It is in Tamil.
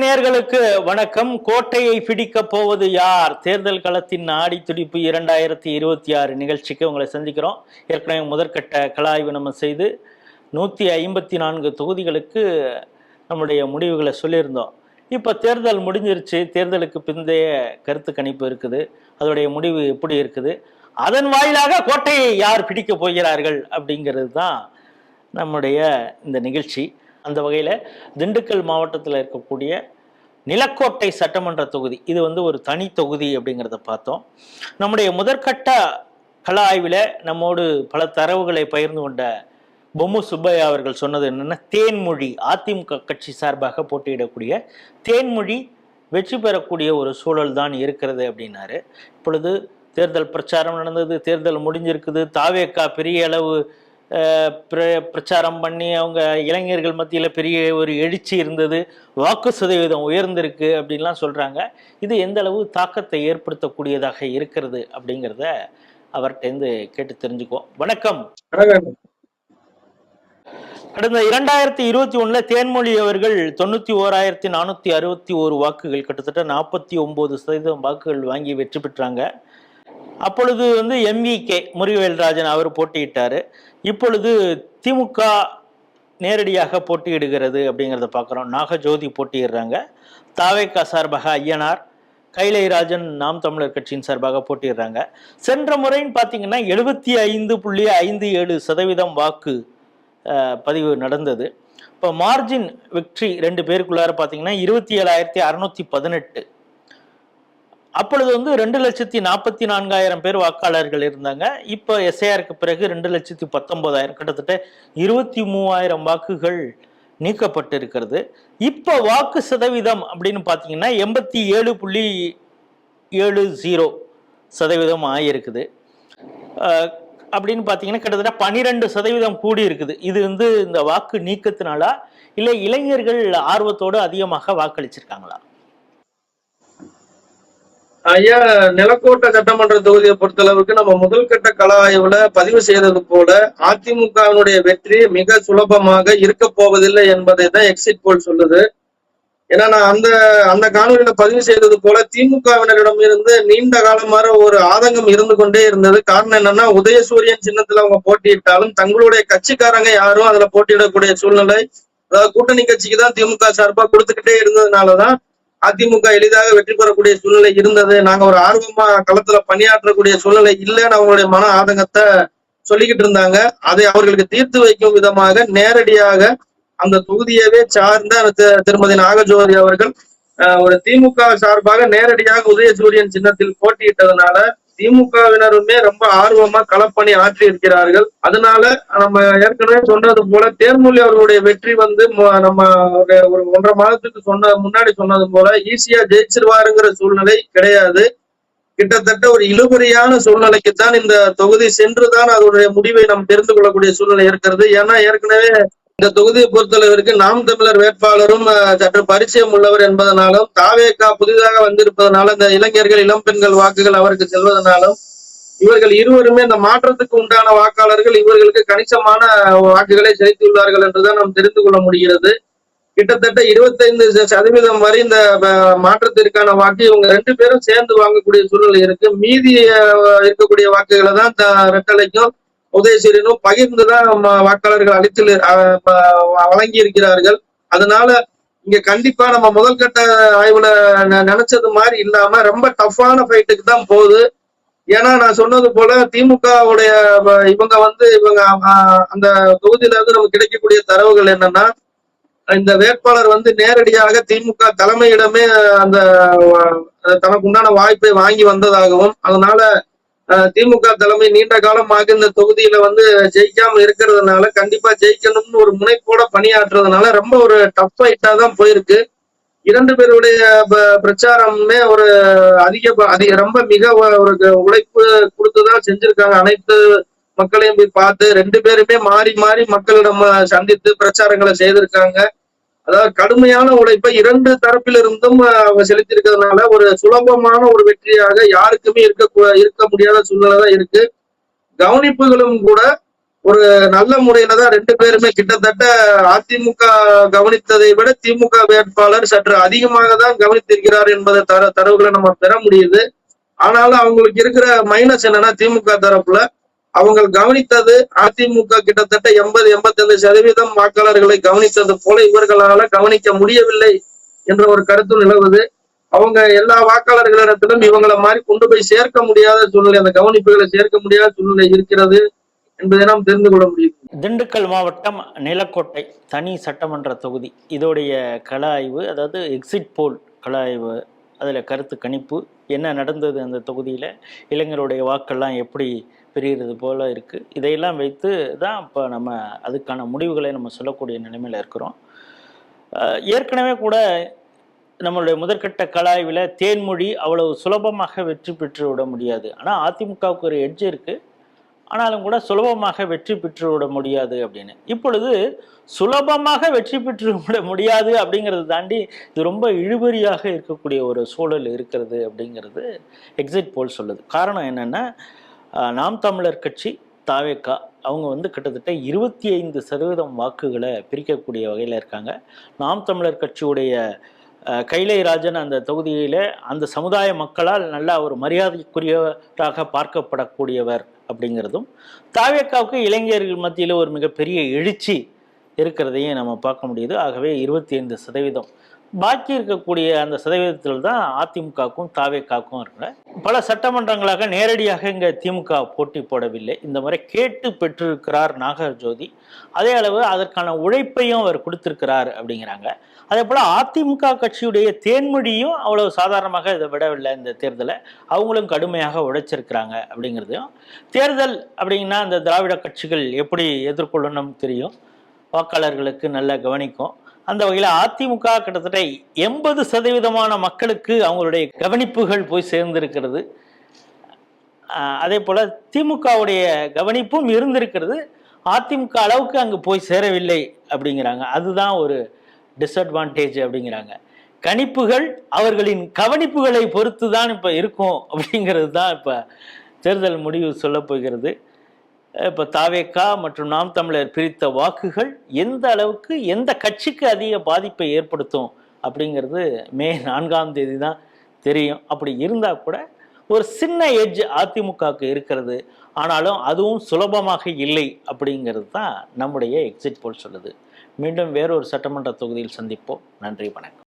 நேயர்களுக்கு வணக்கம். கோட்டையை பிடிக்கப் போவது யார்? தேர்தல் களத்தின் ஆடி துடிப்பு 2026 நிகழ்ச்சிக்கு உங்களை சந்திக்கிறோம். ஏற்கனவே முதற்கட்ட கள ஆய்வு நம்ம செய்து 154 தொகுதிகளுக்கு நம்முடைய முடிவுகளை சொல்லியிருந்தோம். இப்போ தேர்தல் முடிஞ்சிருச்சு. தேர்தலுக்கு பிந்தைய கருத்து கணிப்பு இருக்குது. அதோடைய முடிவு எப்படி இருக்குது, அதன் வாயிலாக கோட்டையை யார் பிடிக்க போகிறார்கள் அப்படிங்கிறது தான் நம்முடைய இந்த நிகழ்ச்சி. அந்த வகையில் திண்டுக்கல் மாவட்டத்தில் இருக்கக்கூடிய நிலக்கோட்டை சட்டமன்ற தொகுதி, இது ஒரு தனி தொகுதி அப்படிங்கிறத பார்த்தோம். நம்முடைய முதற்கட்ட கள ஆய்வில் நம்மோடு பல தரவுகளை பகிர்ந்து கொண்ட பொம்மு சுப்பையா அவர்கள் சொன்னது என்னென்னா, தேன்மொழி அதிமுக கட்சி சார்பாக போட்டியிடக்கூடிய தேன்மொழி வெற்றி பெறக்கூடிய ஒரு சூழல் தான் இருக்கிறது அப்படின்னாரு. இப்பொழுது தேர்தல் பிரச்சாரம் நடந்தது, தேர்தல் முடிஞ்சிருக்குது. தாவேகா பெரிய அளவு பிரச்சாரம் பண்ணி அவங்க இளைஞர்கள் மத்தியில் பெரிய ஒரு எழுச்சி இருந்தது, வாக்கு சதவீதம் உயர்ந்திருக்கு அப்படின்லாம் சொல்கிறாங்க. இது எந்த அளவு தாக்கத்தை ஏற்படுத்தக்கூடியதாக இருக்கிறது அப்படிங்கிறத அவர்கிட்டேருந்து கேட்டு தெரிஞ்சுக்குவோம். வணக்கம். கடந்த 2021 தேன்மொழி அவர்கள் 91,461 வாக்குகள், கிட்டத்தட்ட 49% வாக்குகள் வாங்கி வெற்றி பெற்றாங்க. அப்பொழுது MVK முருகவேல்ராஜன் அவர் போட்டியிட்டாரு. இப்பொழுது திமுக நேரடியாக போட்டியிடுகிறது அப்படிங்கிறத பார்க்குறோம். நாகஜோதி போட்டியிடுறாங்க. தாவேகா சார்பாக ஐயனார், கைலைராஜன் நாம் தமிழர் கட்சியின் சார்பாக போட்டியிடுறாங்க. சென்ற முறைன்னு பார்த்தீங்கன்னா 75.57% வாக்கு பதிவு நடந்தது. இப்போ மார்ஜின் வெற்றி ரெண்டு பேருக்குள்ளார பார்த்தீங்கன்னா 27,618. அப்பொழுது 2,44,000 பேர் வாக்காளர்கள் இருந்தாங்க. இப்போ எஸ்ஐஆருக்கு பிறகு 2,19,000, கிட்டத்தட்ட 23,000 வாக்குகள் நீக்கப்பட்டு இருக்கிறது. இப்போ வாக்கு சதவீதம் அப்படின்னு பார்த்தீங்கன்னா 87.70% ஆகியிருக்குது. அப்படின்னு பார்த்தீங்கன்னா கிட்டத்தட்ட 12% கூடி இருக்குது. இது இந்த வாக்கு நீக்கத்தினாலா இல்லை இளைஞர்கள் ஆர்வத்தோடு அதிகமாக வாக்களிச்சிருக்காங்களா? ஐயா, நிலக்கோட்டை சட்டமன்ற தொகுதியை பொறுத்தளவுக்கு நம்ம முதல் கட்ட கள ஆய்வுல பதிவு செய்தது போல அதிமுகவினுடைய வெற்றி மிக சுலபமாக இருக்க போவதில்லை என்பதை தான் எக்ஸிட் போல் சொல்லுது. ஏன்னா நான் அந்த காணொலியில பதிவு செய்தது போல திமுகவினரிடம் இருந்து நீண்ட காலமாக ஒரு ஆதங்கம் இருந்து கொண்டே இருந்தது. காரணம் என்னன்னா, உதயசூரியன் சின்னத்துல அவங்க போட்டியிட்டாலும் தங்களுடைய கட்சிக்காரங்க யாரும் அதுல போட்டியிடக்கூடிய சூழ்நிலை, அதாவது கூட்டணி கட்சிக்கு தான் திமுக சார்பா கொடுத்துக்கிட்டே இருந்ததுனாலதான் அதிமுக எளிதாக வெற்றி பெறக்கூடிய சூழ்நிலை இருந்தது. நாங்க ஒரு ஆர்வமா களத்துல பணியாற்றக்கூடிய சூழ்நிலை இல்லைன்னு அவங்களுடைய மன ஆதங்கத்தை சொல்லிக்கிட்டு இருந்தாங்க. அதை அவர்களுக்கு தீர்த்து வைக்கும் விதமாக நேரடியாக அந்த தொகுதியவே சார்ந்த திருமதி நாகஜோதி அவர்கள் ஒரு திமுக சார்பாக நேரடியாக உதயசூரியன் சின்னத்தில் போட்டியிட்டதுனால திமுகவினருமே ரொம்ப ஆர்வமா களப்பணி ஆற்றி இருக்கிறார்கள். அதனால நம்ம ஏற்கனவே சொன்னது போல தேன்மொழி அவர்களுடைய வெற்றி நம்ம ஒரு 1.5 மாதத்துக்கு முன்னாடி சொன்னது போல ஈஸியா ஜெயிச்சிருவாருங்கிற சூழ்நிலை கிடையாது. கிட்டத்தட்ட ஒரு இழுபறியான சூழ்நிலைக்குத்தான் இந்த தொகுதி சென்றுதான் அதனுடைய முடிவை நாம் தெரிந்து கொள்ளக்கூடிய சூழ்நிலை இருக்கிறது. ஏன்னா ஏற்கனவே இந்த தொகுதியை பொறுத்தளவிற்கு நாம் தமிழர் வேட்பாளரும் சற்று பரிச்சயம் உள்ளவர் என்பதனாலும், தாவேகா புதிதாக வந்திருப்பதனால இந்த இளைஞர்கள் இளம் பெண்கள் வாக்குகள் அவருக்கு செல்வதனாலும் இவர்கள் இருவருமே இந்த மாற்றத்துக்கு உண்டான வாக்காளர்கள் இவர்களுக்கு கணிசமான வாக்குகளை செலுத்தியுள்ளார்கள் என்றுதான் நாம் தெரிந்து கொள்ள முடிகிறது. கிட்டத்தட்ட 25% வரை இந்த மாற்றத்திற்கான வாக்கு இவங்க 2 பேரும் சேர்ந்து வாங்கக்கூடிய சூழ்நிலை இருக்கு. மீதி இருக்கக்கூடிய வாக்குகளை தான் ரெட்டலைக்கும் உதயசூரியனும் பகிர்ந்துதான் வாக்காளர்கள் அளித்து வழங்கி இருக்கிறார்கள். அதனால இங்க கண்டிப்பா நம்ம முதல் கட்ட ஆய்வுல நினைச்சது மாதிரி இல்லாம ரொம்ப டஃப்பான ஃபைட்டுக்கு தான் போகுது. ஏன்னா நான் சொன்னது போல திமுகவுடைய இவங்க அந்த தொகுதியில இருந்து நமக்கு கிடைக்கக்கூடிய தரவுகள் என்னன்னா, இந்த வேட்பாளர் நேரடியாக திமுக தலைமையிடமே அந்த தனக்கு உண்டான வாய்ப்பை வாங்கி வந்ததாகவும், அதனால திமுக தலைமை நீண்ட காலமாக இந்த தொகுதியில ஜெயிக்காம இருக்கிறதுனால கண்டிப்பா ஜெயிக்கணும்னு ஒரு முனைப்போட பணியாற்றுறதுனால ரொம்ப ஒரு டஃப் ஃபைட்டா தான் போயிருக்கு. 2 பேருடைய பிரச்சாரமுமே ஒரு ரொம்ப மிக ஒரு உழைப்பு கொடுத்துதான் செஞ்சிருக்காங்க. அனைத்து மக்களையும் போய் பார்த்து 2 பேருமே மாறி மாறி மக்களிடம் சந்தித்து பிரச்சாரங்களை செய்திருக்காங்க. அதாவது கடுமையான உழைப்பை 2 தரப்பிலிருந்தும் அவங்க செலுத்திருக்கிறதுனால ஒரு சுலபமான ஒரு வெற்றியாக யாருக்குமே இருக்க முடியாத சூழ்நிலை தான் இருக்கு. கவனிப்புகளும் கூட ஒரு நல்ல முறையில தான் ரெண்டு பேருமே கிட்டத்தட்ட அதிமுக கவனித்ததை விட திமுக வேட்பாளர் சற்று அதிகமாக தான் கவனித்திருக்கிறார் என்பதை தரவுகளை நம்ம பெற முடியுது. ஆனாலும் அவங்களுக்கு இருக்கிற மைனஸ் என்னன்னா, திமுக தரப்புல அவங்க கவனித்தது அதிமுக கிட்டத்தட்ட 80-85% வாக்காளர்களை கவனித்தது போல இவர்களால கவனிக்க முடியவில்லை என்ற ஒரு கருத்து நிலவுது. அவங்க எல்லா வாக்காளர்களிடத்திலும் இவங்களை மாதிரி கொண்டு போய் சேர்க்க முடியாத சூழ்நிலை, அந்த கவனிப்புகளை சேர்க்க முடியாத சூழ்நிலை இருக்கிறது என்பதை நாம் தெரிந்து கொள்ள முடியும். திண்டுக்கல் மாவட்டம் நிலக்கோட்டை தனி சட்டமன்ற தொகுதி, இதோடைய கள ஆய்வு, அதாவது எக்ஸிட் போல் கள ஆய்வு, அதில் கருத்து கணிப்பு என்ன நடந்தது, அந்த தொகுதியில் இளைஞருடைய வாக்கெல்லாம் எப்படி பிரிகிறது போல இருக்குது. இதையெல்லாம் வைத்து தான் இப்போ நம்ம அதுக்கான முடிவுகளை நம்ம சொல்லக்கூடிய நிலைமையில் இருக்கிறோம். ஏற்கனவே கூட நம்மளுடைய முதற்கட்ட கலாய்வில் தேன்மொழி அவ்வளவு சுலபமாக வெற்றி பெற்று விட முடியாது, ஆனால் அதிமுகவுக்கு ஒரு எட்ஜ் இருக்குது, ஆனாலும் கூட சுலபமாக வெற்றி பெற்று விட முடியாது அப்படின்னு. இப்பொழுது சுலபமாக வெற்றி பெற்று விட முடியாது அப்படிங்கிறது தாண்டி இது ரொம்ப இழுபறியாக இருக்கக்கூடிய ஒரு சூழல் இருக்கிறது அப்படிங்கிறது எக்ஸிட் போல் சொல்லுது. காரணம் என்னென்னா, நாம் தமிழர் கட்சி தாவேக்கா அவங்க கிட்டத்தட்ட 25% வாக்குகளை பிரிக்கக்கூடிய வகையில் இருக்காங்க. நாம் தமிழர் கட்சியுடைய கைலை ராஜன் அந்த தொகுதியில் அந்த சமுதாய மக்களால் நல்லா ஒரு மரியாதைக்குரியவராக பார்க்கப்படக்கூடியவர் அப்படிங்கிறதும், தாவேக்காவுக்கு இளைஞர்கள் மத்தியில் ஒரு மிகப்பெரிய எழுச்சி இருக்கிறதையும் நம்ம பார்க்க முடியுது. ஆகவே 25%. பாக்கி இருக்கக்கூடிய அந்த சதவீதத்தில் தான் அதிமுகவுக்கும் தாவேக்காவுக்கும் இருக்கிற பல சட்டமன்றங்களாக நேரடியாக இங்கே திமுக போட்டி போடவில்லை. இந்த முறை கேட்டு பெற்றிருக்கிறார் நாகர்ஜோதி. அதே அளவு அதற்கான உழைப்பையும் அவர் கொடுத்திருக்கிறார் அப்படிங்கிறாங்க. அதே போல் அதிமுக கட்சியுடைய தேன்மொழியும் அவ்வளவு சாதாரணமாக இதை விடவில்லை. இந்த தேர்தலை அவங்களும் கடுமையாக உழைச்சிருக்கிறாங்க அப்படிங்கிறதையும், தேர்தல் அப்படிங்கன்னா அந்த திராவிட கட்சிகள் எப்படி எதிர்கொள்ளணும் தெரியும், வாக்காளர்களுக்கு நல்லா கவனிக்கும். அந்த வகையில் அதிமுக கிட்டத்தட்ட 80% மக்களுக்கு அவங்களுடைய கவனிப்புகள் போய் சேர்ந்திருக்கிறது. அதே போல் திமுகவுடைய கவனிப்பும் இருந்திருக்கிறது, அதிமுக அளவுக்கு அங்கே போய் சேரவில்லை அப்படிங்கிறாங்க. அதுதான் ஒரு டிஸ்அட்வான்டேஜ் அப்படிங்கிறாங்க. கணிப்புகள் அவர்களின் கவனிப்புகளை பொறுத்து தான் இப்போ இருக்கும் அப்படிங்கிறது தான் இப்போ தேர்தல் முடிவு சொல்ல போகிறது. இப்போ தாவேக்கா மற்றும் நாம் தமிழர் பிரித்த வாக்குகள் எந்த அளவுக்கு எந்த கட்சிக்கு அதிக பாதிப்பை ஏற்படுத்தும் அப்படிங்கிறது மே 4ஆம் தேதி தான் தெரியும். அப்படி இருந்தால் கூட ஒரு சின்ன எட்ஜ் அதிமுகவுக்கு இருக்கிறது, ஆனாலும் அதுவும் சுலபமாக இல்லை அப்படிங்கிறது தான் நம்முடைய எக்ஸிட் போல் சொல்லுது. மீண்டும் வேறொரு சட்டமன்ற தொகுதியில் சந்திப்போம். நன்றி, வணக்கம்.